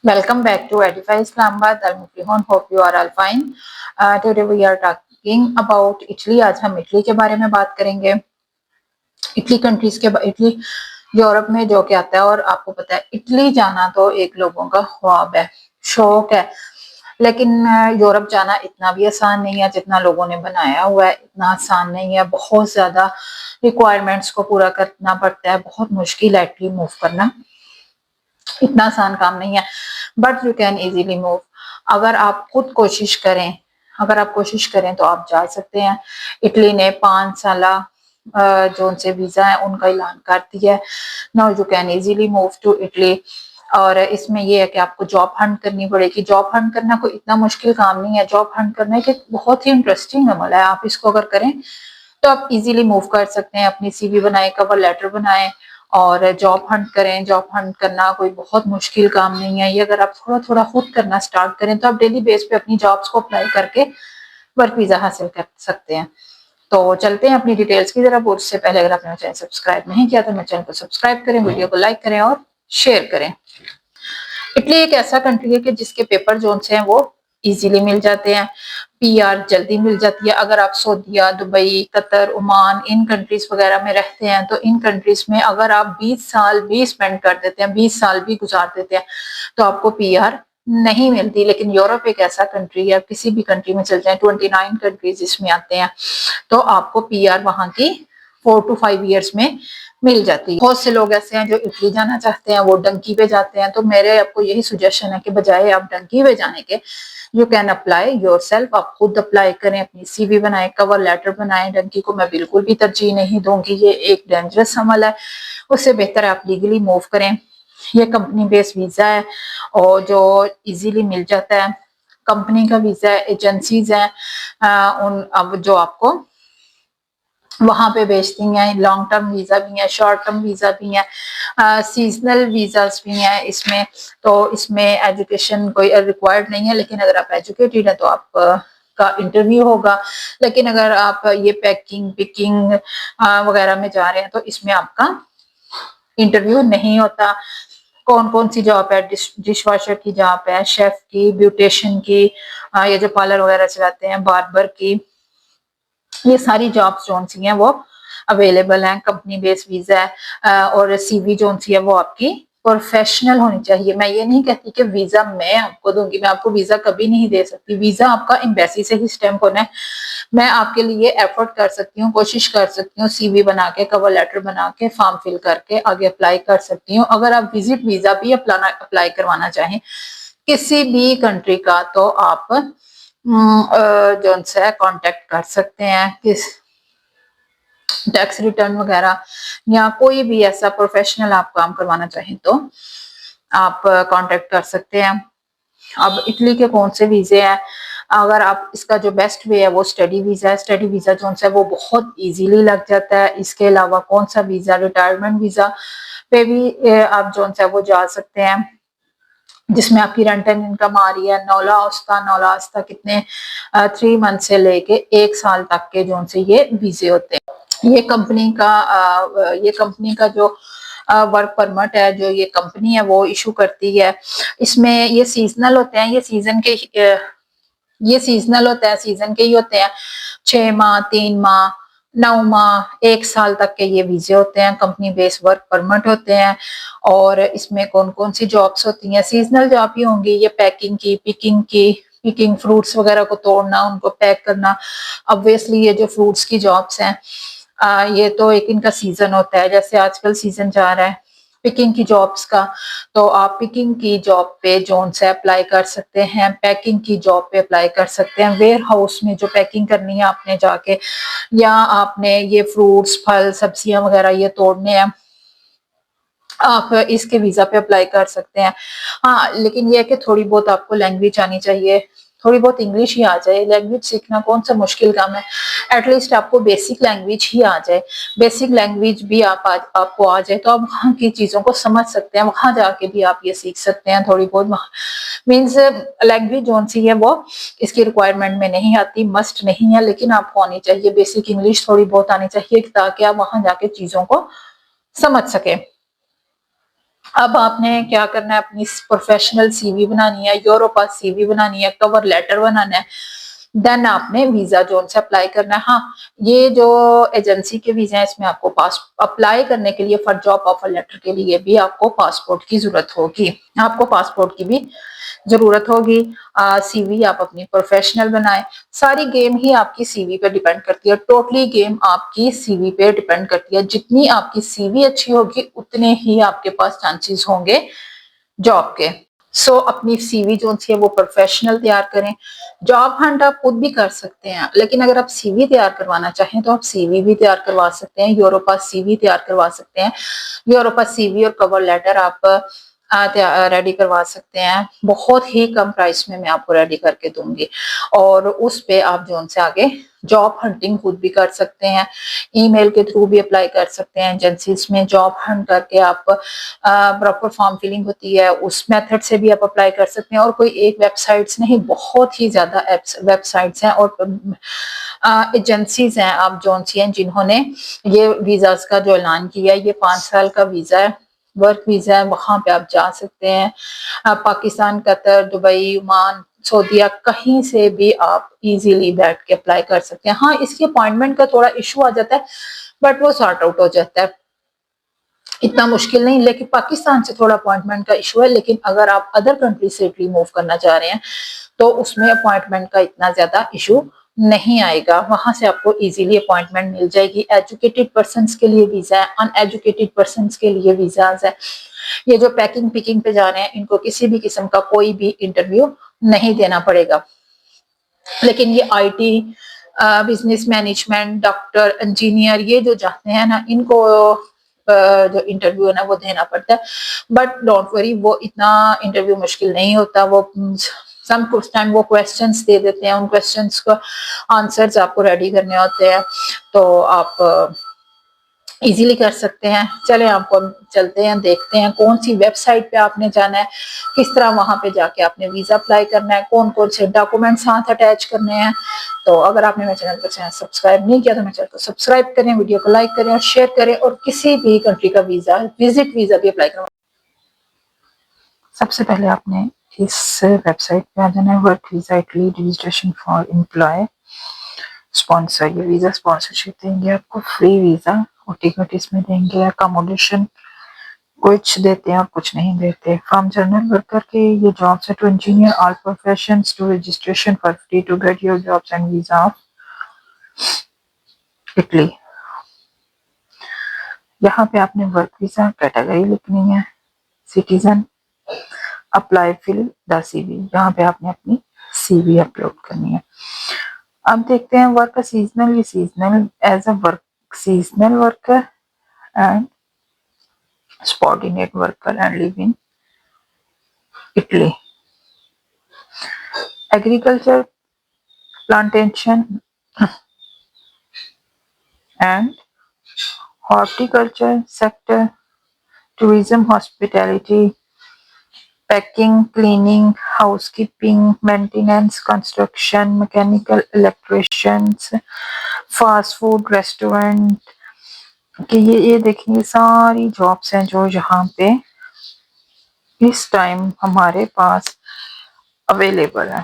Welcome back to Edify Islamabad. Al-Muflihun. Hope you are all fine. Today we are talking about Italy. आज हम Italy के बारे में बात करेंगे। इटली यूरोप में जो कि आता है, और आपको पता है इटली जाना तो एक लोगों का ख्वाब है, शौक है, लेकिन यूरोप जाना इतना भी आसान नहीं है जितना लोगों ने बनाया हुआ है। इतना आसान नहीं है, बहुत ज्यादा रिक्वायरमेंट्स को पूरा करना पड़ता है, बहुत मुश्किल है इटली मूव करना, इतना आसान काम नहीं है, but you can easily move. अगर आप खुद कोशिश करें, तो आप जा सकते हैं। इटली ने 5 साल जो उनसे वीजा है उनका ऐलान कर दिया है। Now you can easily move to Italy. और इसमें ये है कि आपको जॉब हंट करनी पड़ेगी। जॉब हंट करना कोई इतना मुश्किल काम नहीं है। जॉब हंट करना एक बहुत ही इंटरेस्टिंग अमल है। आप इसको अगर करें तो आप इजीली मूव कर सकते हैं। अपनी सीवी बनाएं, कवर लेटर बनाएं और जॉब हंट करें। जॉब हंट करना कोई बहुत मुश्किल काम नहीं है। ये अगर आप थोड़ा थोड़ा खुद करना स्टार्ट करें तो आप डेली बेस पे अपनी जॉब्स को अप्लाई करके वर्क वीजा हासिल कर सकते हैं। तो चलते हैं अपनी डिटेल्स की तरफ। उससे पहले अगर आपने चैनल सब्सक्राइब नहीं किया तो मेरे चैनल को सब्सक्राइब करें, वीडियो को लाइक करें और शेयर करें। इटली एक ऐसा कंट्री है कि जिसके पेपर जोन से हैं वो इजीली मिल जाते हैं। पीआर जल्दी मिल जाती है। अगर आप सऊदीया, दुबई, कतर, ओमान इन कंट्रीज वगैरह में रहते हैं तो इन कंट्रीज में अगर आप 20 साल भी स्पेंड कर देते हैं, 20 साल भी गुजार देते हैं तो आपको पीआर नहीं मिलती। लेकिन यूरोप एक ऐसा कंट्री है, किसी भी कंट्री में चल जाए, 29 कंट्रीज इसमें आते हैं, तो आपको पीआर वहां की 4 to 5 ईयर्स में मिल जाती है। बहुत से लोग ऐसे हैं जो इटली जाना चाहते हैं, वो डंकी पे जाते हैं। तो मेरे आपको यही सजेशन है कि बजाय आप डंकी पे जाने के यू कैन अप्लाई योरसेल्फ। आप खुद अप्लाई करें, अपनी सीवी बनाएं, कवर लेटर बनाएं। डंकी को मैं बिल्कुल भी तरजीह नहीं दूंगी, ये एक डेंजरस अमल है। उससे बेहतर आप लीगली मूव करें। ये कंपनी बेस्ड वीजा है और जो इजीली मिल जाता है। कंपनी का वीजा है, एजेंसीज हैं उन अब जो आपको वहां पे भेजती हैं। लॉन्ग टर्म वीजा भी है, शॉर्ट टर्म वीजा भी है, सीजनल वीजास भी हैं इसमें। तो इसमें एजुकेशन कोई रिक्वायर्ड नहीं है, लेकिन अगर आप एजुकेटेड है तो आप का इंटरव्यू होगा। लेकिन अगर आप ये पैकिंग, पिकिंग वगैरह में जा रहे हैं तो इसमें आपका इंटरव्यू नहीं होता। कौन कौन सी जॉब है? डिश वॉशर की जॉब है, शेफ की, ब्यूटिशियन की, ये जो पार्लर वगैरह चलाते हैं, बार्बर की, ये सारी जॉब्स जो सी हैं वो अवेलेबल हैं। कंपनी बेस्ड वीजा है और सीवी जो सी है वो आपकी प्रोफेशनल होनी चाहिए। मैं ये नहीं कहती कि वीजा मैं आपको दूंगी, मैं आपको वीजा कभी नहीं दे सकती। वीजा आपका एम्बेसी से ही स्टैंप होना है। मैं आपके लिए एफर्ट कर सकती हूँ, कोशिश कर सकती हूँ, सीवी बना के, कवर लेटर बना के, फॉर्म फिल करके आगे अप्लाई कर सकती हूँ। अगर आप विजिट वीजा भी अप्लाई करवाना चाहें किसी भी कंट्री का तो आप जो है कांटेक्ट कर सकते हैं। किस टैक्स रिटर्न वगैरह या कोई भी ऐसा प्रोफेशनल आप काम करवाना चाहें तो आप कांटेक्ट कर सकते हैं। अब इटली के कौन से वीजे हैं? अगर आप इसका जो बेस्ट वे है वो स्टडी वीजा है। स्टडी वीजा जो है वो बहुत इजीली लग जाता है। इसके अलावा कौन सा वीजा? रिटायरमेंट वीजा पे भी आप जो है वो जा सकते हैं, जिसमें आपकी रेंट एंड इनकम आ रही है। नौला कितने 3 मंथ से लेके 1 साल तक के जो से ये वीजे होते हैं। ये कंपनी का जो वर्क परमिट है, जो ये कंपनी है वो इशू करती है। इसमें ये सीजनल होते हैं, ये सीजन के ही होते हैं। 6 माह, 3 माह, 9 माह, 1 साल तक के ये वीजे होते हैं। कंपनी बेस्ड वर्क परमिट होते हैं। और इसमें कौन कौन सी जॉब्स होती हैं? सीजनल जॉब ही होंगी, ये पैकिंग की, पिकिंग, फ्रूट्स वगैरह को तोड़ना, उनको पैक करना। ऑब्वियसली ये जो फ्रूट्स की जॉब्स हैं ये तो एक इनका सीजन होता है। जैसे आजकल सीजन जा रहा है पिकिंग की जॉब्स का, तो आप पिकिंग की जॉब पे जोन से अप्लाई कर सकते हैं, पैकिंग की जॉब पे अप्लाई कर सकते हैं। वेयर हाउस में जो पैकिंग करनी है आपने जाके, या आपने ये फ्रूट्स, फल, सब्जियां वगैरह ये तोड़ने हैं, आप इसके वीजा पे अप्लाई कर सकते हैं। हाँ, लेकिन ये है कि थोड़ी बहुत आपको लैंग्वेज आनी चाहिए, थोड़ी बहुत इंग्लिश ही आ जाए। लैंग्वेज सीखना कौन सा मुश्किल काम है? एटलीस्ट आपको बेसिक लैंग्वेज ही आ जाए। बेसिक लैंग्वेज भी आपको आ जाए तो आप वहाँ की चीजों को समझ सकते हैं। वहां जाके भी आप ये सीख सकते हैं थोड़ी बहुत। मीन्स लैंग्वेज जोन सी है वो इसकी रिक्वायरमेंट में नहीं आती, मस्ट नहीं है, लेकिन आपको आनी चाहिए। बेसिक इंग्लिश थोड़ी बहुत आनी चाहिए ताकि आप वहां जाके चीजों को समझ सके। अब आपने क्या करना है, अपनी प्रोफेशनल सीवी बनानी है, यूरोपास सीवी बनानी है, कवर लेटर बनाना है, देन आपने वीजा जोन से अप्लाई करना है। हाँ, ये जो एजेंसी के वीजा है इसमें आपको पास अप्लाई करने के लिए फॉर जॉब ऑफर लेटर के लिए भी आपको पासपोर्ट की जरूरत होगी, आपको पासपोर्ट की भी जरूरत होगी। सीवी आप अपनी प्रोफेशनल बनाए, सारी गेम ही आपकी सीवी पे डिपेंड करती है, टोटली गेम आपकी सीवी पे डिपेंड करती है। जितनी आपकी सीवी अच्छी होगी उतने ही आपके पास चांसेस होंगे जॉब के। अपनी सीवी जो सी है वो प्रोफेशनल तैयार करें। जॉब हंट आप खुद भी कर सकते हैं, लेकिन अगर आप सीवी तैयार करवाना चाहें तो आप सीवी भी तैयार करवा सकते हैं, यूरोपास सीवी तैयार करवा सकते हैं। यूरोपास सीवी और कवर लेटर आप रेडी करवा सकते हैं, बहुत ही कम प्राइस में मैं आपको रेडी करके दूंगी, और उस पे आप जो से आगे जॉब हंटिंग खुद भी कर सकते हैं, ईमेल के थ्रू भी अप्लाई कर सकते हैं। एजेंसीज में जॉब हंट करके आप प्रॉपर फॉर्म फिलिंग होती है उस मेथड से भी आप अप्लाई कर सकते हैं, और कोई एक वेबसाइट्स नहीं, बहुत ही ज्यादा वेबसाइट्स हैं और एजेंसीज हैं आप जो सी हैं जिन्होंने ये वीजाज का जो ऐलान किया है, ये 5 साल का वीजा है, वर्क वीजा है, वहां पे आप जा सकते हैं। पाकिस्तान, कतर, दुबई, ओमान, सऊदीया, कहीं से भी आप इजीली बैठ के अप्लाई कर सकते हैं। हाँ, इसकी अपॉइंटमेंट का थोड़ा इशू आ जाता है, बट वो सॉर्ट आउट हो जाता है, इतना मुश्किल नहीं। लेकिन पाकिस्तान से थोड़ा अपॉइंटमेंट का इशू है, लेकिन अगर आप अदर कंट्री से इटली मूव करना चाह रहे हैं तो उसमें अपॉइंटमेंट का इतना ज्यादा इशू नहीं आएगा, वहां से आपको इजीली अपॉइंटमेंट मिल जाएगी। एजुकेटेड पर्सन्स के लिए वीजा है, अनएजुकेटेड पर्सन्स के लिए वीजाज है। ये जो पैकिंग पिकिंग पे जा रहे हैं इनको किसी भी किस्म का कोई भी इंटरव्यू नहीं देना पड़ेगा। लेकिन ये IT, business management, doctor, engineer, ये जो जाते हैं ना, इनको जो इंटरव्यू है ना वो देना पड़ता है। बट डोंट वरी, वो इतना इंटरव्यू मुश्किल नहीं होता। वो सम कुछ टाइम वो क्वेश्चंस दे देते हैं, उन क्वेश्चंस को आंसर्स आपको रेडी करने होते हैं, तो आप इजीली कर सकते हैं। चले आपको चलते हैं, देखते हैं कौन सी वेबसाइट पे आपने जाना है, किस तरह वहां पे जाके आपने वीजा अप्लाई करना है, कौन कौन से डॉक्यूमेंट साथ अटैच करने हैं। तो अगर आपने मेरे चैनल को सब्सक्राइब नहीं किया तो मेरे चैनल को सब्सक्राइब करें, वीडियो को लाइक करें और शेयर करें, और किसी भी कंट्री का वीजा, विजिट वीजा भी अप्लाई करवा। सबसे पहले आपने इस वेबसाइट पे आ जाना है, work visa Italy registration for employ sponsor. ये वीजा स्पॉन्सरशिप देंगे आपको, फ्री वीजा और टिकट इसमें देंगे, अकोमोडेशन कुछ देते हैं और कुछ नहीं देते। फ्रॉम जनरल वर्कर के ये जॉब्स है to engineer all professions to registration for free to get your jobs and visa of Italy. यहाँ पे आपने वर्क वीजा कैटेगरी लिखनी है, citizen, apply fill the CV, यहाँ पे आपने अपनी सीवी अपलोड करनी है। अब देखते हैं work seasonal, seasonal as a work seasonal worker and subordinate worker and live in Italy. Agriculture, plantation and horticulture sector, tourism, hospitality, packing, cleaning, housekeeping, maintenance, construction, mechanical, electricians, fast food, restaurant कि ये देखिए सारी jobs हैं जो यहाँ पे इस time हमारे पास अवेलेबल है।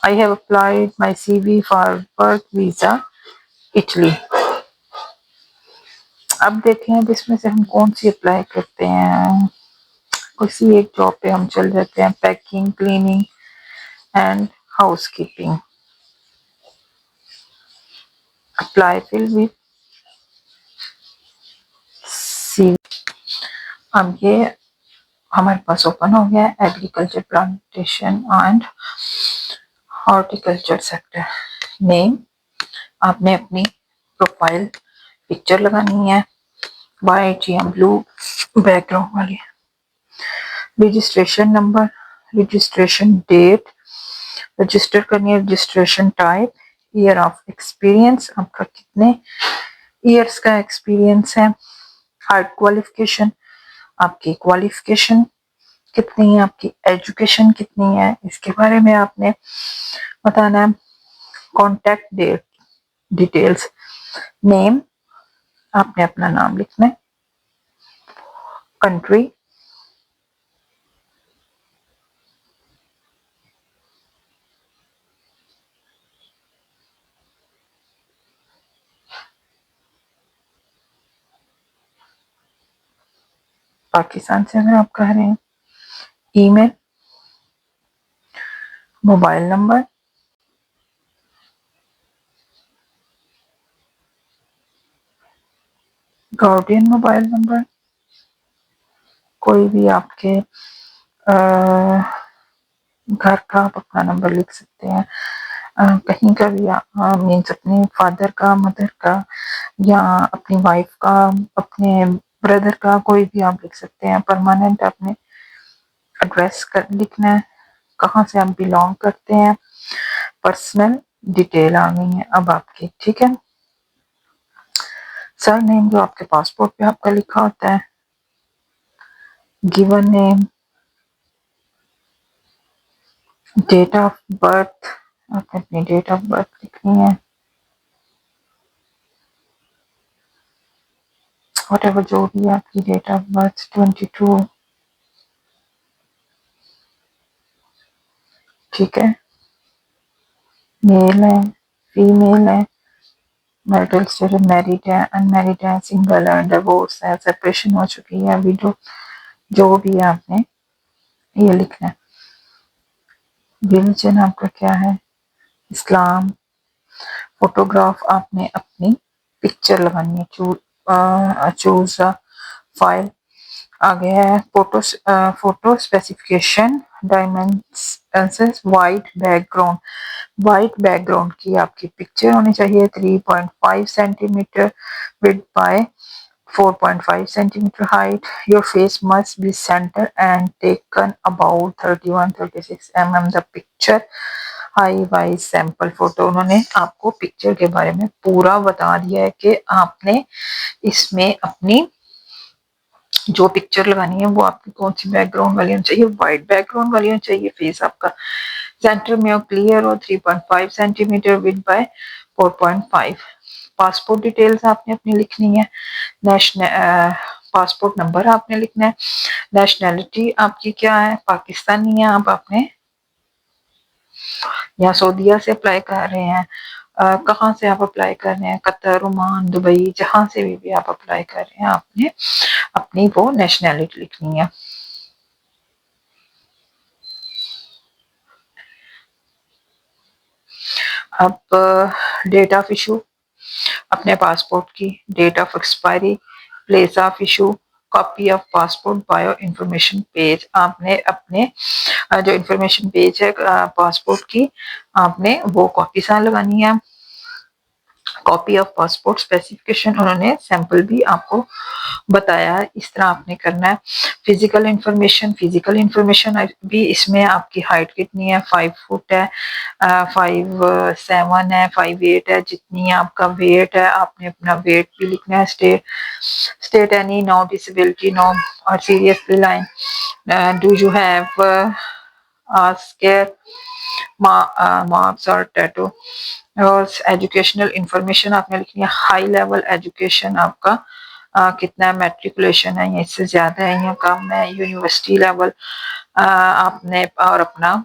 I have applied my CV for work visa Italy. अब देखें अब इसमें से हम कौन सी अप्लाई करते हैं। किसी एक जॉब पे हम चल जाते हैं, packing, cleaning and housekeeping. Apply fill with CV। अब ये हमारे पास ओपन हो गया है, agriculture, plantation and horticulture sector. Name आपने अपनी प्रोफाइल पिक्चर लगानी है, वाइट या ब्लू बैकग्राउंड वाली। Registration number, registration date, register करनी है, registration type, year of experience, आपका कितने ईयर्स का एक्सपीरियंस है, हार्ड क्वालिफिकेशन, आपकी क्वालिफिकेशन कितनी है, आपकी एजुकेशन कितनी है, इसके बारे में आपने बताना है। कॉन्टैक्ट डिटेल्स, नेम आपने अपना नाम लिखना है, कंट्री, पाकिस्तान से अगर आप कह रहे हैं, email, mobile number, guardian mobile number, कोई भी आपके घर का आप अपना नंबर लिख सकते हैं, कहीं का भी मीन्स अपने फादर का, मदर का, या अपनी वाइफ का, अपने ब्रदर का, कोई भी आप लिख सकते हैं। परमानेंट आपने एड्रेस कर लिखना है, कहाँ से आप बिलोंग करते हैं, पर्सनल डिटेल आ गई है अब आपकी, ठीक है। सर नेम जो आपके पासपोर्ट पे आपका लिखा होता है, given name, date of birth, आपने अपनी डेट ऑफ बर्थ लिखनी है, व्हाटएवर जो भी आपकी डेट ऑफ बर्थ 22, ठीक है। मेल है, फीमेल है, मैरिटल स्टेटस मैरिड है, अनमैरिड है, सिंगल है, डिवोर्स है, सेपरेशन हो चुकी है, विडो, जो भी है आपने ये लिखना है। रिलीजन आपका क्या है, इस्लाम। फोटोग्राफ आपने अपनी पिक्चर लगानी है, चूज फाइल। आगे है photo specification, dimensions, white background, white background की आपकी पिक्चर होनी चाहिए, 3.5 centimetre width by 4.5 centimeter height. Your face must be center and taken about 31-36 mm. The picture high wise sample photo, उन्होंने आपको पिक्चर के बारे में पूरा बता दिया है कि आपने इसमें अपनी जो पिक्चर लगानी है वो आपकी कौन सी बैकग्राउंड वाली होनी चाहिए, वाइट बैकग्राउंड वाली होनी चाहिए, फेस आपका सेंटर में हो, क्लियर हो, 3.5 centimetre width by 4.5। Passport details आपने अपनी लिखनी है, नेशनल पासपोर्ट नंबर आपने लिखना है, नेशनैलिटी आपकी क्या है, पाकिस्तानी है आप, आपने या सऊदीया से अप्लाई कर रहे हैं, कहाँ से आप अप्लाई कर रहे हैं, कतर, ओमान, दुबई, जहां से भी आप अप्लाई कर रहे हैं, आपने अपनी वो नेशनैलिटी लिखनी है। अब डेट ऑफ इशू, अपने पासपोर्ट की date of expiry, place of issue, copy of passport bio information page, आपने अपने जो इंफॉर्मेशन पेज है पासपोर्ट की, आपने वो कॉपी साथ लगानी है। कॉपी ऑफ पासपोर्ट स्पेसिफिकेशन, उन्होंने सैंपल भी आपको बताया है, इस तरह आपने करना है। फिजिकल इंफॉर्मेशन भी इसमें आपकी हाइट कितनी है, 5 फुट है, 5'7" है, 5'8" है, जितनी आपका वेट है आपने अपना वेट भी लिखना है। State any no disability, no और seriously line, do you have scar marks और टैटू। और एजुकेशनल इंफॉर्मेशन आपने लिखनी है, हाई लेवल एजुकेशन आपका कितना मैट्रिकुलेशन है, या इससे ज्यादा है या कम है, यूनिवर्सिटी लेवल आपने, और अपना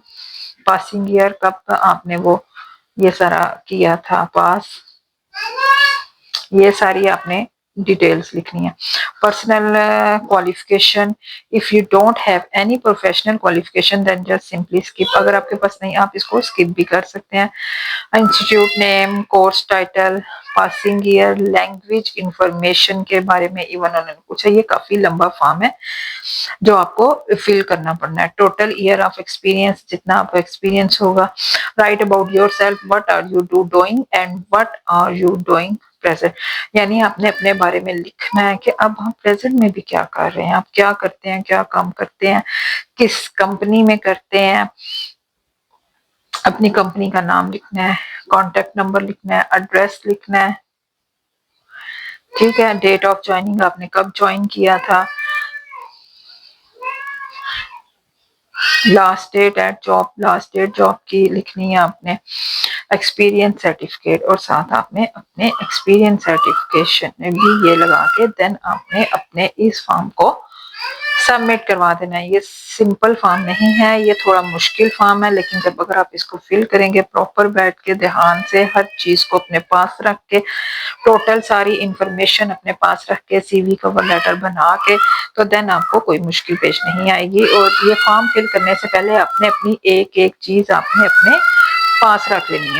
पासिंग ईयर कब आपने वो ये सारा किया था पास, ये सारी आपने डिटेल्स लिखनी है। Personal qualification, if you don't have any professional qualification then just simply skip, अगर आपके पास नहीं आप इसको स्किप भी कर सकते हैं। Institute name, course title, passing year, language information के बारे में इवन उन्होंने पूछा, ये काफी लंबा फॉर्म है जो आपको फिल करना पड़ना है। टोटल ईयर ऑफ एक्सपीरियंस, जितना आपका एक्सपीरियंस होगा। Write about yourself, what are you doing and what are you doing present, यानी आपने अपने बारे में लिखना है कि अब हम प्रेजेंट में भी क्या कर रहे हैं, आप क्या करते हैं, क्या काम करते हैं, किस कंपनी में करते हैं, अपनी कंपनी का नाम लिखना है, कॉन्टेक्ट नंबर लिखना है, एड्रेस लिखना है, ठीक है। डेट ऑफ ज्वाइनिंग, आपने कब ज्वाइन किया था, last date at job, last date job की लिखनी है आपने, एक्सपीरियंस सर्टिफिकेट, और साथ आपने अपने एक्सपीरियंस सर्टिफिकेशन में भी ये लगा के देन आपने अपने इस फॉर्म को सबमिट करवा देना है। ये सिंपल फॉर्म नहीं है, ये थोड़ा मुश्किल फॉर्म है, लेकिन जब अगर आप इसको फिल करेंगे प्रॉपर बैठ के ध्यान से हर चीज को अपने पास रख के, टोटल सारी इंफॉर्मेशन अपने पास रख के, सीवी कवर लेटर बना के, तो देन आपको कोई मुश्किल पेश नहीं आएगी। और ये फॉर्म फिल करने से पहले आपने अपनी एक एक चीज आपने अपने पास रख लेनी है।